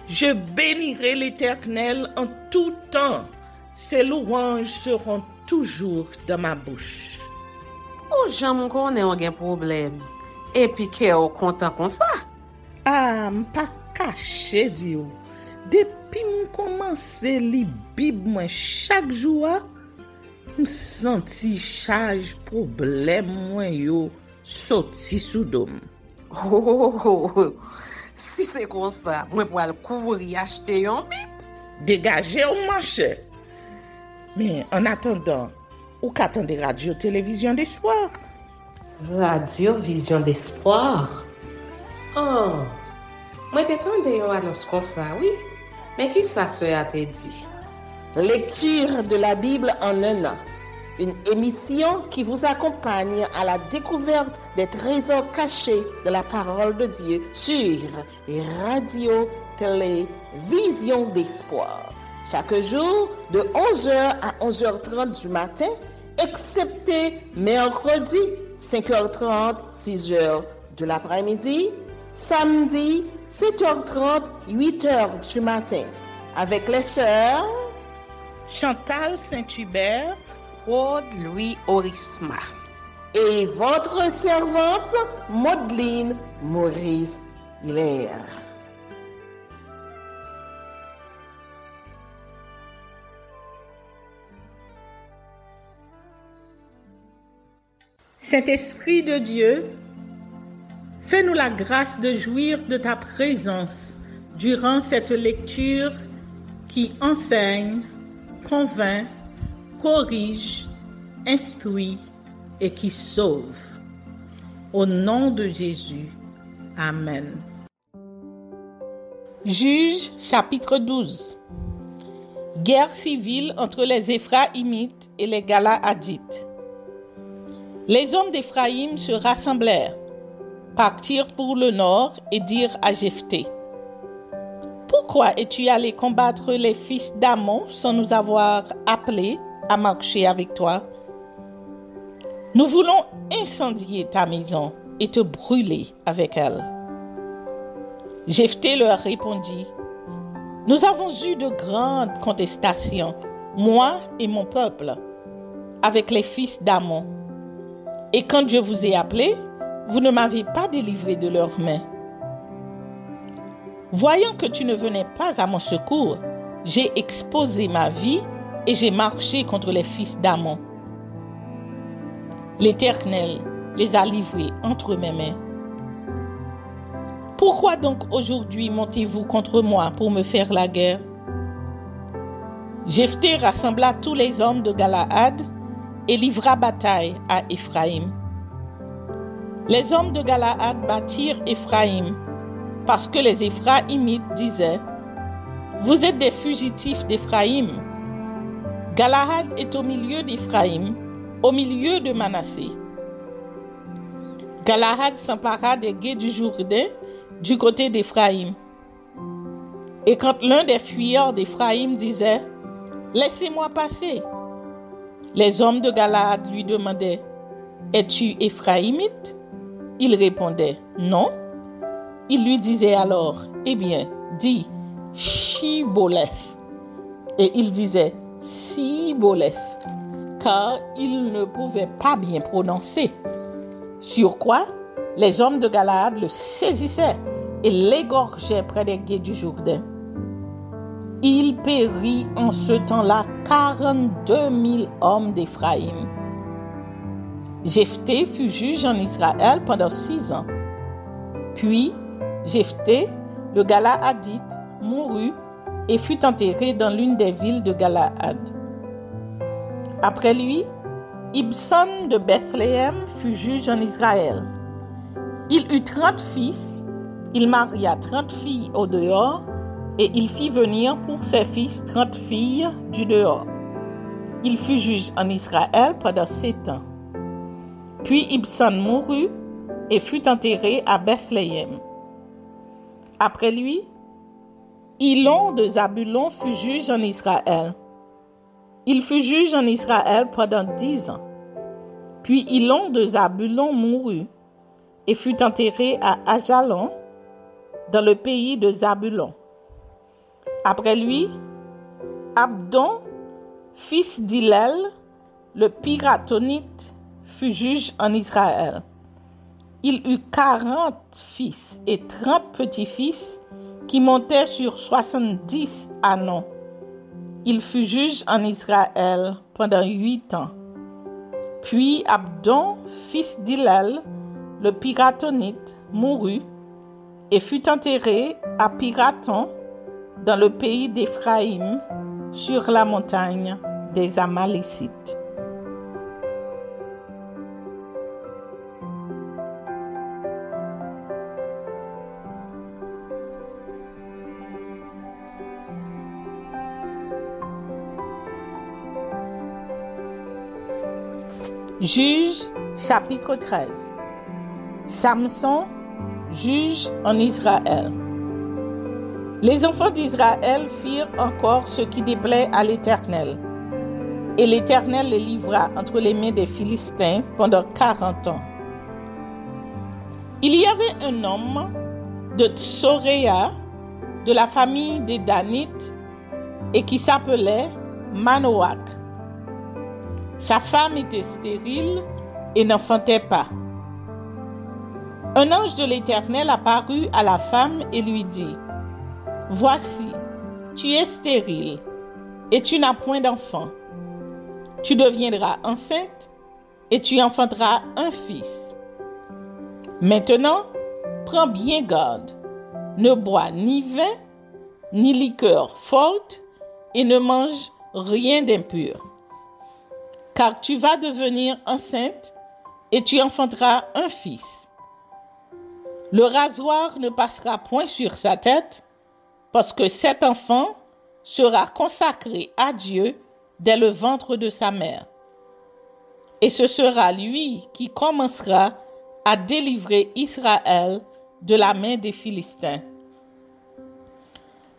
Je bénirai l'Éternel en tout temps. Ses louanges seront toujours dans ma bouche. Oh, j'aime qu'on ait un problème. Et puis qu'elle est content comme ça. Ah, m'pas caché, Dieu. Depuis m'commence li Bible moi chaque jour, m'senti charge problème moi yo sorti sous dôme. Si c'est comme ça, moi pour aller couvrir acheter un Bible. Dégagez au marché. Mais en attendant, ou qu'attendez Radio Télévision d'Espoir? Radio Vision d'Espoir? Oh, moi t'attendais une annonce comme ça, oui. Mais qui ça a te dit? Lecture de la Bible en un an. Une émission qui vous accompagne à la découverte des trésors cachés de la parole de Dieu sur Radio Télévision d'Espoir. Chaque jour de 11h à 11h30 du matin, excepté mercredi 5h30, 6h de l'après-midi, samedi 7h30, 8h du matin, avec les sœurs Chantal Saint-Hubert, Claude Louis Orisma et votre servante Maudeline Maurice Hilaire. Saint-Esprit de Dieu, fais-nous la grâce de jouir de ta présence durant cette lecture qui enseigne, convainc, corrige, instruit et qui sauve. Au nom de Jésus. Amen. Juges chapitre 12. Guerre civile entre les Éphraïmites et les Galaadites. Les hommes d'Éphraïm se rassemblèrent, partirent pour le nord et dirent à Jephthé: Pourquoi es-tu allé combattre les fils d'Ammon sans nous avoir appelés à marcher avec toi? Nous voulons incendier ta maison et te brûler avec elle. Jephthé leur répondit: Nous avons eu de grandes contestations, moi et mon peuple, avec les fils d'Ammon. Et quand je vous ai appelés, vous ne m'avez pas délivré de leurs mains. Voyant que tu ne venais pas à mon secours, j'ai exposé ma vie et j'ai marché contre les fils d'Ammon. L'Éternel les a livrés entre mes mains. Pourquoi donc aujourd'hui montez-vous contre moi pour me faire la guerre? Jephthé rassembla tous les hommes de Galaad et livra bataille à Éphraïm. Les hommes de Galaad battirent Éphraïm parce que les Éphraïmites disaient: Vous êtes des fugitifs d'Éphraïm. Galaad est au milieu d'Éphraïm, au milieu de Manassé. Galaad s'empara des gués du Jourdain du côté d'Éphraïm. Et quand l'un des fuyards d'Éphraïm disait: Laissez-moi passer, les hommes de Galaad lui demandaient: Es-tu Éphraïmite? Il répondait: Non. Il lui disait alors: Eh bien, dis Shiboleth. Et il disait Siboleth, car il ne pouvait pas bien prononcer. Sur quoi, les hommes de Galaad le saisissaient et l'égorgeaient près des gués du Jourdain. Il périt en ce temps-là 42 000 hommes d'Éphraïm. Jephthé fut juge en Israël pendant 6 ans. Puis, Jephthé, le Galaadite, mourut et fut enterré dans l'une des villes de Galaad. Après lui, Ibson de Bethléem fut juge en Israël. Il eut 30 fils, il maria 30 filles au dehors, et il fit venir pour ses fils 30 filles du dehors. Il fut juge en Israël pendant 7 ans. Puis Ibson mourut et fut enterré à Bethléem. Après lui, Ilon de Zabulon fut juge en Israël. Il fut juge en Israël pendant 10 ans. Puis Ilon de Zabulon mourut et fut enterré à Ajalon, dans le pays de Zabulon. Après lui, Abdon, fils d'Hillel, le Piratonite, fut juge en Israël. Il eut 40 fils et 30 petits-fils qui montaient sur 70 ânons. Il fut juge en Israël pendant 8 ans. Puis Abdon, fils d'Hillel, le Piratonite, mourut et fut enterré à Piraton, dans le pays d'Éphraïm, sur la montagne des Amalécites. Juge, chapitre 13. Samson, juge en Israël. Les enfants d'Israël firent encore ce qui déplaît à l'Éternel. Et l'Éternel les livra entre les mains des Philistins pendant 40 ans. Il y avait un homme de Tsoréa, de la famille des Danites, et qui s'appelait Manoach. Sa femme était stérile et n'enfantait pas. Un ange de l'Éternel apparut à la femme et lui dit: « Voici, tu es stérile et tu n'as point d'enfant. Tu deviendras enceinte et tu enfanteras un fils. Maintenant, prends bien garde, ne bois ni vin, ni liqueur forte et ne mange rien d'impur. Car tu vas devenir enceinte et tu enfanteras un fils. Le rasoir ne passera point sur sa tête, parce que cet enfant sera consacré à Dieu dès le ventre de sa mère. Et ce sera lui qui commencera à délivrer Israël de la main des Philistins. »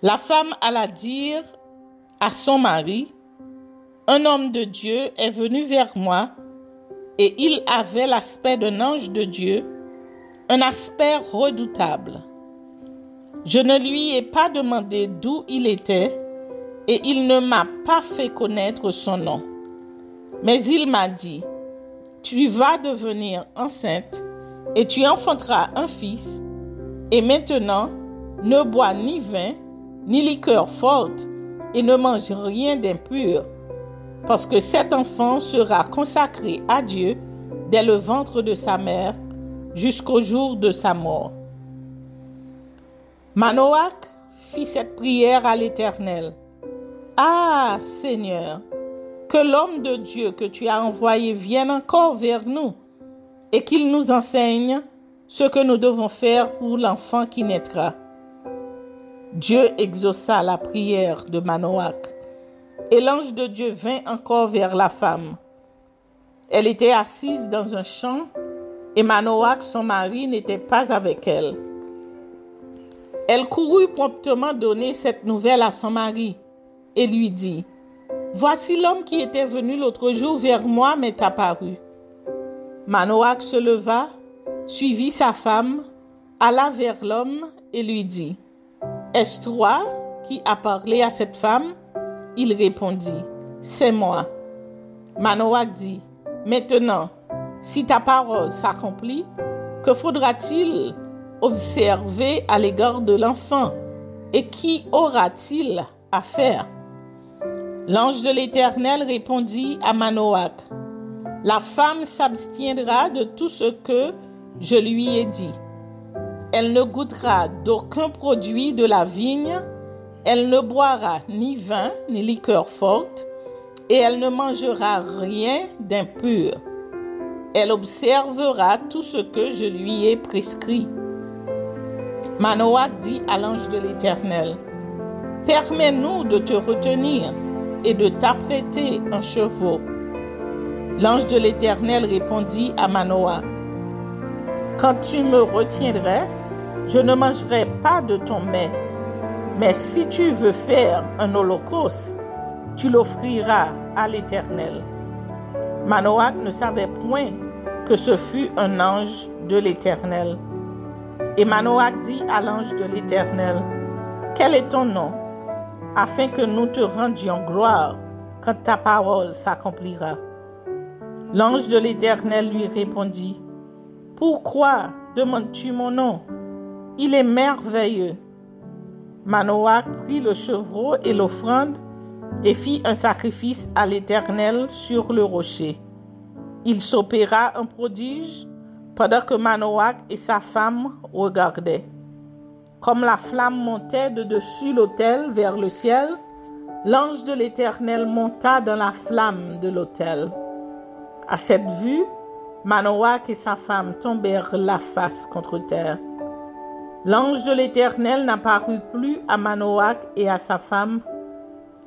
La femme alla dire à son mari: « Un homme de Dieu est venu vers moi, et il avait l'aspect d'un ange de Dieu, un aspect redoutable. Je ne lui ai pas demandé d'où il était, et il ne m'a pas fait connaître son nom. Mais il m'a dit: Tu vas devenir enceinte, et tu enfanteras un fils, et maintenant, ne bois ni vin, ni liqueur forte, et ne mange rien d'impur, parce que cet enfant sera consacré à Dieu dès le ventre de sa mère, jusqu'au jour de sa mort. » Manoach fit cette prière à l'Éternel. « Ah, Seigneur, que l'homme de Dieu que tu as envoyé vienne encore vers nous et qu'il nous enseigne ce que nous devons faire pour l'enfant qui naîtra. » Dieu exauça la prière de Manoach, et l'ange de Dieu vint encore vers la femme. Elle était assise dans un champ, et Manoach, son mari, n'était pas avec elle. Elle courut promptement donner cette nouvelle à son mari et lui dit: « Voici l'homme qui était venu l'autre jour vers moi m'est apparu. » Manoach se leva, suivit sa femme, alla vers l'homme et lui dit: « Est-ce toi qui as parlé à cette femme? » Il répondit: « C'est moi. » Manoach dit: « Maintenant, si ta parole s'accomplit, que faudra-t-il observer à l'égard de l'enfant, et qui aura-t-il à faire? » L'ange de l'Éternel répondit à Manoach: « La femme s'abstiendra de tout ce que je lui ai dit. Elle ne goûtera d'aucun produit de la vigne, elle ne boira ni vin ni liqueur forte, et elle ne mangera rien d'impur. Elle observera tout ce que je lui ai prescrit. » Manoach dit à l'ange de l'Éternel: « Permets-nous de te retenir et de t'apprêter un chevau. » L'ange de l'Éternel répondit à Manoach: « Quand tu me retiendrais, je ne mangerai pas de ton mets. Mais si tu veux faire un holocauste, tu l'offriras à l'Éternel. » Manoach ne savait point que ce fut un ange de l'Éternel. Et Manoach dit à l'ange de l'Éternel: « Quel est ton nom? » afin que nous te rendions gloire quand ta parole s'accomplira. L'ange de l'Éternel lui répondit, « Pourquoi demandes-tu mon nom? Il est merveilleux. » Manoach prit le chevreau et l'offrande et fit un sacrifice à l'Éternel sur le rocher. Il s'opéra un prodige pendant que Manoach et sa femme regardaient. Comme la flamme montait de dessus l'autel vers le ciel, l'ange de l'Éternel monta dans la flamme de l'autel. À cette vue, Manoach et sa femme tombèrent la face contre terre. L'ange de l'Éternel n'apparut plus à Manoach et à sa femme.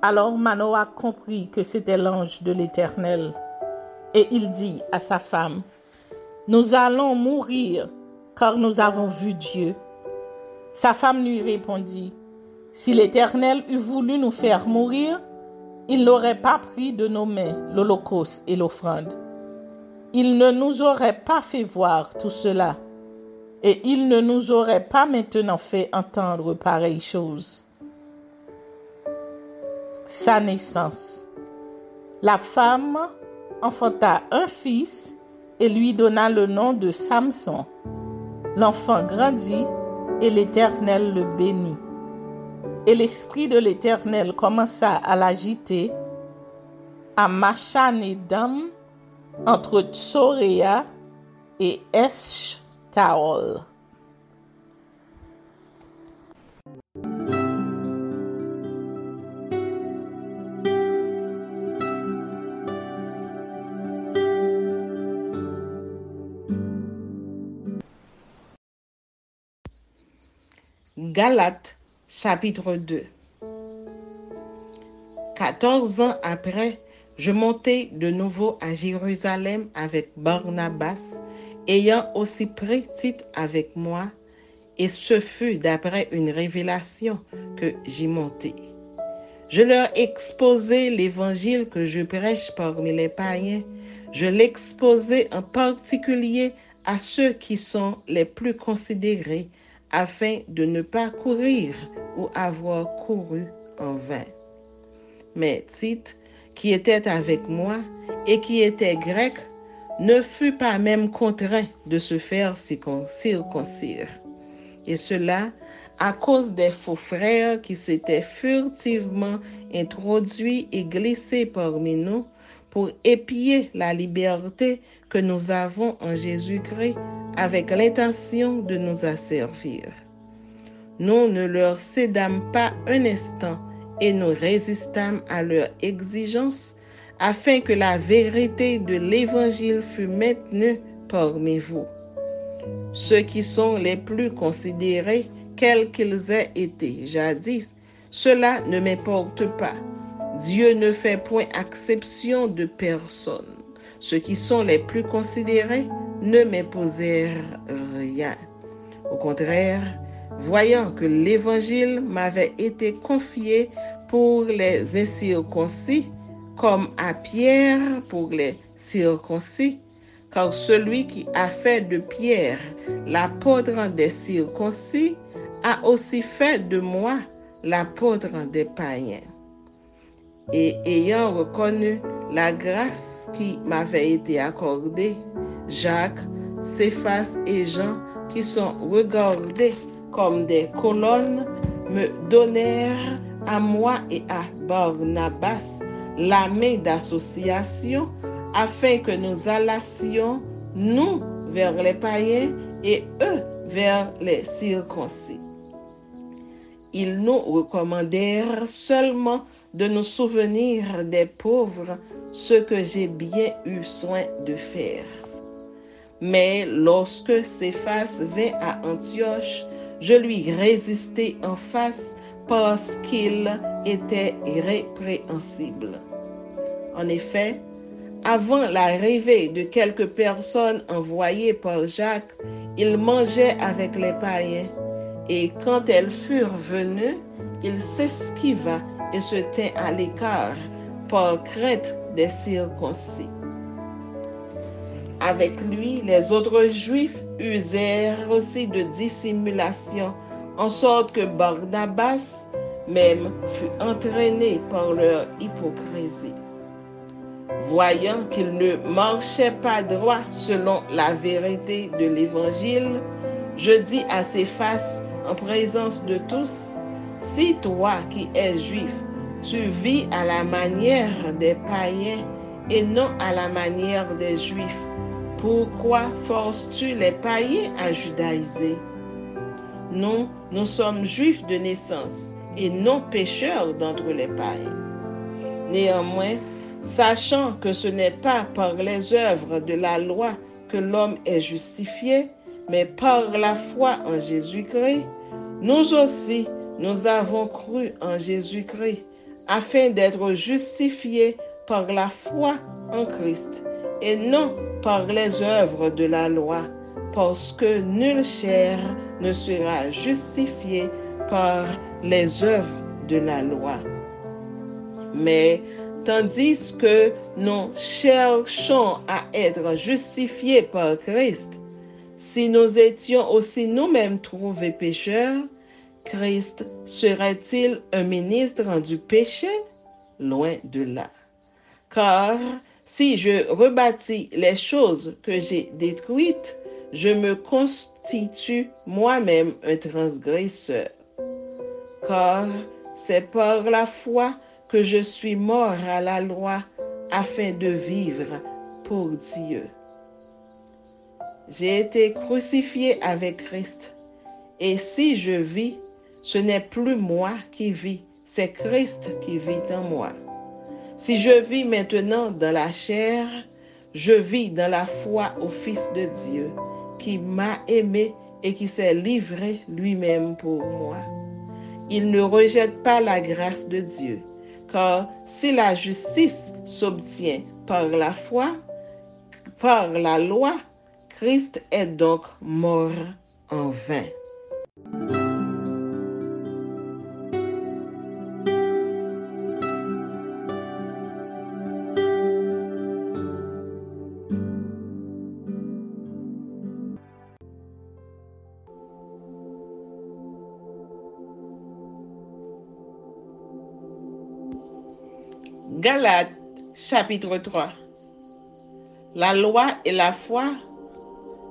Alors Manoach comprit que c'était l'ange de l'Éternel. Et il dit à sa femme, « Nous allons mourir, car nous avons vu Dieu. » Sa femme lui répondit, « Si l'Éternel eût voulu nous faire mourir, il n'aurait pas pris de nos mains l'holocauste et l'offrande. Il ne nous aurait pas fait voir tout cela, et il ne nous aurait pas maintenant fait entendre pareille chose. » Sa naissance. La femme enfanta un fils et lui donna le nom de Samson. L'enfant grandit et l'Éternel le bénit. Et l'esprit de l'Éternel commença à l'agiter à Machanédam, entre Tsoréa et Eshtaol. Galates, chapitre 2. 14 ans après, je montai de nouveau à Jérusalem avec Barnabas, ayant aussi pris Tite avec moi, et ce fut d'après une révélation que j'y montai. Je leur exposai l'évangile que je prêche parmi les païens. Je l'exposai en particulier à ceux qui sont les plus considérés, afin de ne pas courir ou avoir couru en vain. Mais Tite, qui était avec moi et qui était grec, ne fut pas même contraint de se faire circoncire. Et cela à cause des faux frères qui s'étaient furtivement introduits et glissés parmi nous pour épier la liberté que nous avons en Jésus-Christ avec l'intention de nous asservir. Nous ne leur cédâmes pas un instant et nous résistâmes à leurs exigences afin que la vérité de l'Évangile fût maintenue parmi vous. Ceux qui sont les plus considérés, quels qu'ils aient été jadis, cela ne m'importe pas. Dieu ne fait point exception de personne. Ceux qui sont les plus considérés ne m'imposèrent rien. Au contraire, voyant que l'Évangile m'avait été confié pour les incirconcis, comme à Pierre pour les circoncis, car celui qui a fait de Pierre l'apôtre des circoncis a aussi fait de moi l'apôtre des païens. Et ayant reconnu la grâce qui m'avait été accordée, Jacques, Céphas et Jean, qui sont regardés comme des colonnes, me donnèrent à moi et à Barnabas la main d'association, afin que nous allassions, nous, vers les païens et eux vers les circoncis. Ils nous recommandèrent seulement de nous souvenir des pauvres, ce que j'ai bien eu soin de faire. Mais lorsque Céphas vint à Antioche, je lui résistai en face parce qu'il était irrépréhensible. En effet, avant l'arrivée de quelques personnes envoyées par Jacques, il mangeait avec les païens. Et quand elles furent venues, il s'esquiva et se tint à l'écart par crainte des circoncis. Avec lui, les autres Juifs usèrent aussi de dissimulation, en sorte que Barnabas même fut entraîné par leur hypocrisie. Voyant qu'ils ne marchaient pas droit selon la vérité de l'Évangile, je dis à Céphas en présence de tous, si toi qui es juif, tu vis à la manière des païens et non à la manière des juifs, pourquoi forces-tu les païens à judaïser? Nous sommes juifs de naissance et non pécheurs d'entre les païens. Néanmoins, sachant que ce n'est pas par les œuvres de la loi que l'homme est justifié, mais par la foi en Jésus-Christ, nous aussi, nous avons cru en Jésus-Christ, afin d'être justifiés par la foi en Christ, et non par les œuvres de la loi, parce que nulle chair ne sera justifiée par les œuvres de la loi. Mais tandis que nous cherchons à être justifiés par Christ, si nous étions aussi nous-mêmes trouvés pécheurs, Christ serait-il un ministre du péché? Loin de là. Car si je rebâtis les choses que j'ai détruites, je me constitue moi-même un transgresseur. Car c'est par la foi que je suis mort à la loi afin de vivre pour Dieu. J'ai été crucifié avec Christ, et si je vis, ce n'est plus moi qui vis, c'est Christ qui vit en moi. Si je vis maintenant dans la chair, je vis dans la foi au Fils de Dieu, qui m'a aimé et qui s'est livré lui-même pour moi. Il ne rejette pas la grâce de Dieu, car si la justice s'obtient par la foi, par la loi, Christ est donc mort en vain. Galates, chapitre 3. La loi et la foi.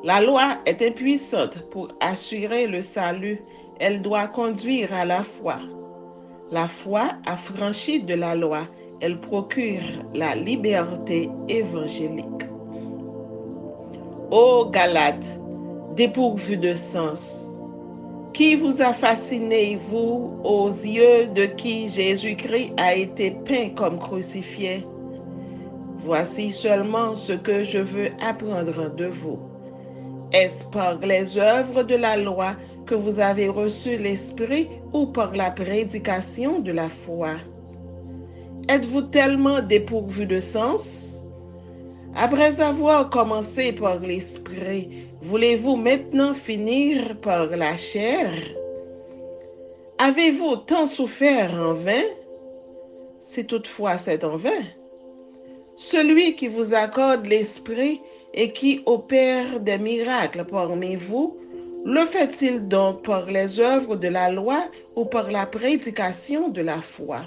La loi est impuissante pour assurer le salut. Elle doit conduire à la foi. La foi affranchie de la loi, elle procure la liberté évangélique. Ô Galates, dépourvus de sens, qui vous a fasciné, vous, aux yeux de qui Jésus-Christ a été peint comme crucifié? Voici seulement ce que je veux apprendre de vous. Est-ce par les œuvres de la loi que vous avez reçu l'Esprit ou par la prédication de la foi? Êtes-vous tellement dépourvus de sens? Après avoir commencé par l'Esprit, voulez-vous maintenant finir par la chair? Avez-vous tant souffert en vain? Si toutefois c'est en vain. Celui qui vous accorde l'Esprit et qui opère des miracles parmi vous, le fait-il donc par les œuvres de la loi ou par la prédication de la foi?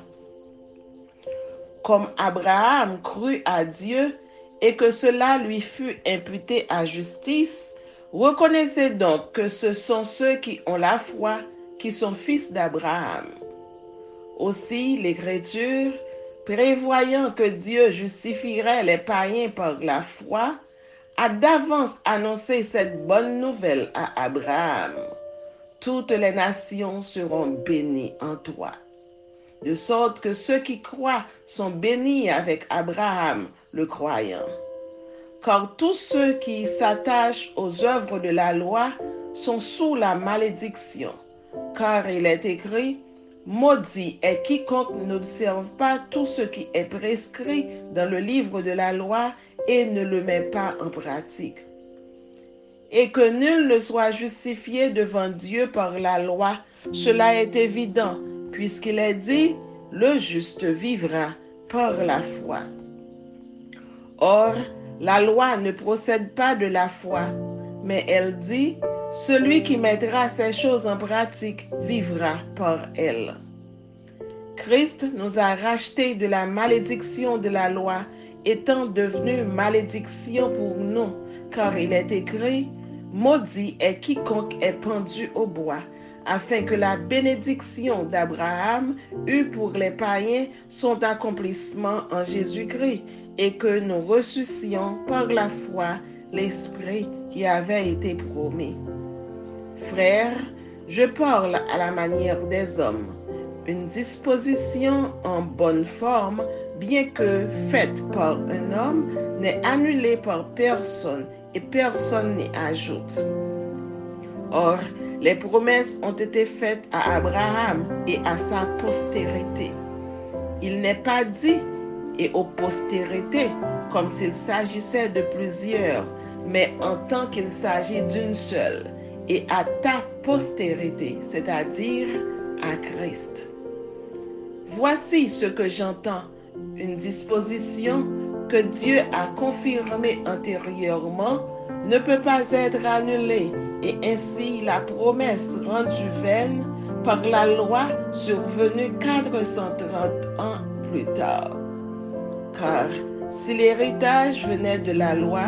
Comme Abraham crut à Dieu et que cela lui fut imputé à justice, reconnaissez donc que ce sont ceux qui ont la foi qui sont fils d'Abraham. Aussi, l'Écriture, prévoyant que Dieu justifierait les païens par la foi, a d'avance annoncé cette bonne nouvelle à Abraham. Toutes les nations seront bénies en toi. De sorte que ceux qui croient sont bénis avec Abraham, le croyant. Car tous ceux qui s'attachent aux œuvres de la loi sont sous la malédiction. Car il est écrit, maudit est quiconque n'observe pas tout ce qui est prescrit dans le livre de la loi et ne le met pas en pratique. Et que nul ne soit justifié devant Dieu par la loi, cela est évident, puisqu'il est dit, le juste vivra par la foi. Or, la loi ne procède pas de la foi, mais elle dit, celui qui mettra ces choses en pratique vivra par elles. Christ nous a rachetés de la malédiction de la loi, étant devenu malédiction pour nous, car il est écrit, « Maudit est quiconque est pendu au bois », afin que la bénédiction d'Abraham eût pour les païens son accomplissement en Jésus-Christ, et que nous reçussions par la foi l'Esprit qui avait été promis. Frères, je parle à la manière des hommes. Une disposition en bonne forme, bien que faite par un homme, n'est annulée par personne et personne n'y ajoute. Or, les promesses ont été faites à Abraham et à sa postérité. Il n'est pas dit « et aux postérités » comme s'il s'agissait de plusieurs, mais en tant qu'il s'agit d'une seule, et à ta postérité, c'est-à-dire à Christ. Voici ce que j'entends, une disposition que Dieu a confirmée antérieurement ne peut pas être annulée, et ainsi la promesse rendue vaine par la loi survenue 430 ans plus tard. Car si l'héritage venait de la loi,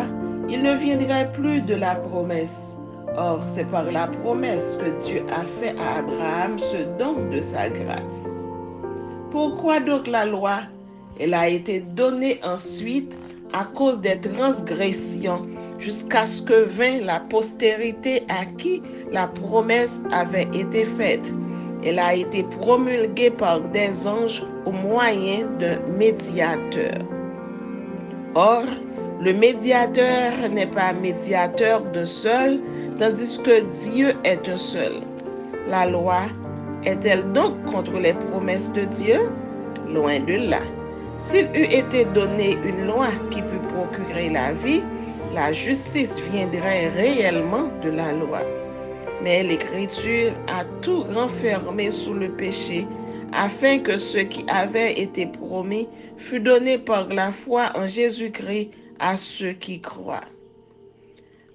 il ne viendrait plus de la promesse. Or, c'est par la promesse que Dieu a fait à Abraham ce don de sa grâce. Pourquoi donc la loi? Elle a été donnée ensuite à cause des transgressions, jusqu'à ce que vint la postérité à qui la promesse avait été faite. Elle a été promulguée par des anges au moyen d'un médiateur. Or, le médiateur n'est pas médiateur d'un seul, tandis que Dieu est un seul. La loi est-elle donc contre les promesses de Dieu? Loin de là. S'il eût été donné une loi qui pût procurer la vie, la justice viendrait réellement de la loi. Mais l'Écriture a tout renfermé sous le péché, afin que ce qui avait été promis fût donné par la foi en Jésus-Christ à ceux qui croient.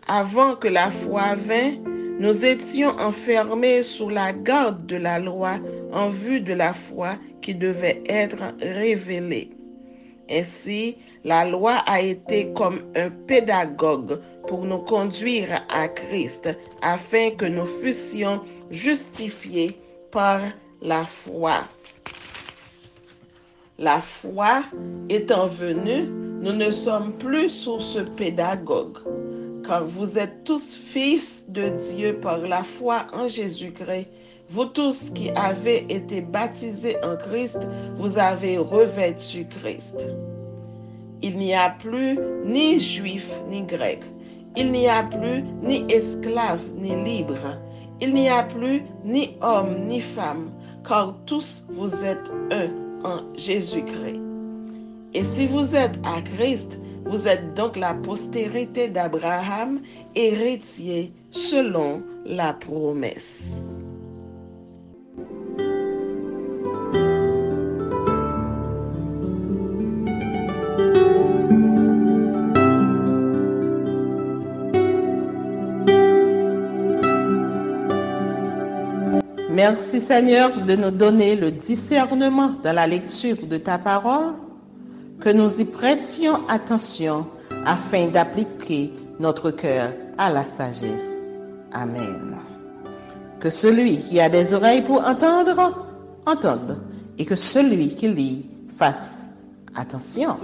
Avant que la foi vînt, nous étions enfermés sous la garde de la loi en vue de la foi qui devait être révélée. Ainsi, la loi a été comme un pédagogue pour nous conduire à Christ, afin que nous fussions justifiés par la foi. La foi étant venue, nous ne sommes plus sous ce pédagogue, car vous êtes tous fils de Dieu par la foi en Jésus-Christ. Vous tous qui avez été baptisés en Christ, vous avez revêtu Christ. Il n'y a plus ni juif ni grec. Il n'y a plus ni esclave ni libre. Il n'y a plus ni homme ni femme, car tous vous êtes un en Jésus-Christ. Et si vous êtes à Christ, vous êtes donc la postérité d'Abraham, héritier selon la promesse. Merci Seigneur de nous donner le discernement dans la lecture de ta parole, que nous y prêtions attention afin d'appliquer notre cœur à la sagesse. Amen. Que celui qui a des oreilles pour entendre, entende, et que celui qui lit fasse attention.